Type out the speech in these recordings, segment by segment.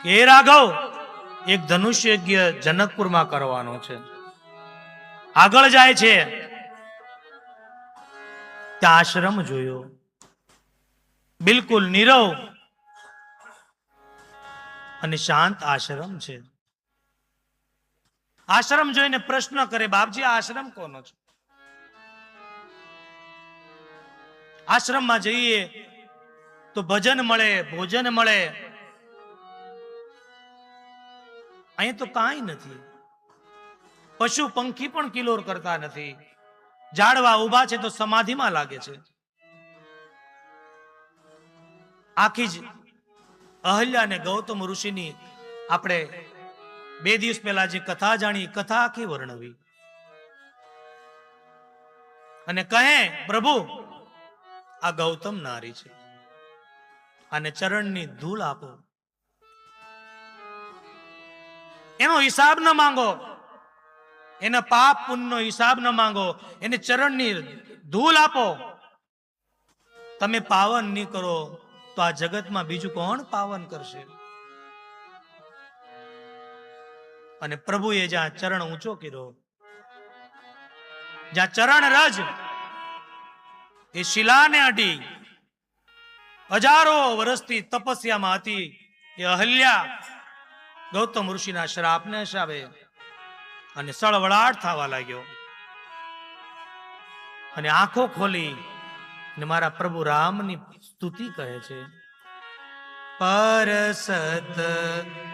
કે હે રાઘવ, એક ધનુષ્ય યજ્ઞ જનકપુરમાં કરવાનો છે. આગળ જાય છે, ત્યાં આશ્રમ જોયો, બિલકુલ નીરવ અને શાંત આશ્રમ છે. આશ્રમ જોઈને પ્રશ્ન કરે, બાપજી આ આશ્રમ કોનો છે? આશ્રમમાં જઈએ તો ભજન મળે, ભોજન મળે. અહીં તો કાંઈ નથી. પશુ પંખી પણ કિલોર કરતા નથી. ઝાડવા ઉભા છે તો સમાધિમાં લાગે છે. આખી જ અહલ્યા અને ગૌતમ ઋષિની આપણે 2 દિવસ પહેલા જે કથા જાણી, કથા આખી વર્ણવી અને કહે, પ્રભુ આ ગૌતમ નારી છે, અને ચરણની ધૂળ આપો. એનો હિસાબ ન માંગો, એના પાપ પુણ્યનો હિસાબ ન માંગો, એને ચરણની ધૂળ આપો. તમે પાવન નહીં કરો તો આ જગતમાં બીજું કોણ પાવન કરશે? અને પ્રભુએ જ્યાં ચરણ ઊંચો કર્યો, જ્યાં ચરણ રજ એ શિલાને અડી હજારો વર્ષથી તપસ્યામાં હતી એ અહલ્યા ગૌતમ ઋષિના શ્રાપને હિસાબે અને સળવળાટ થવા લાગ્યો. અને આંખો ખોલી ને મારા પ્રભુ રામની સ્તુતિ કહે છે, પરસત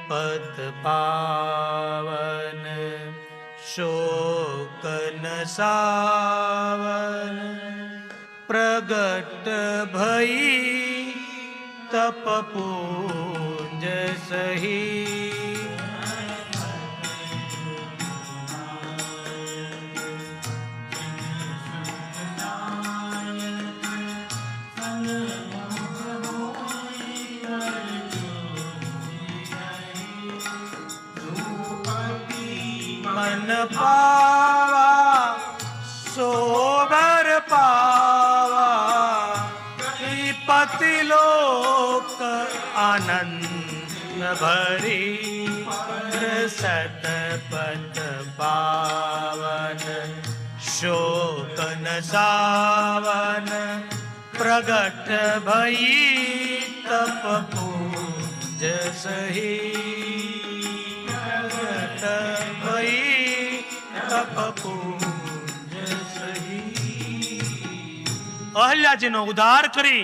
પદ પાવન શોકન સાવન પ્રગટ ભઈ તપ પૂંજ સહી. મન પાવા સોબર પાવા પતિ લોક આનંદ ભરી સતપત પાવન શોકન સાવન પ્રગટ ભઈ તપ પૂંજ સહી. અહલ્યાજીનો ઉદ્ધાર કરી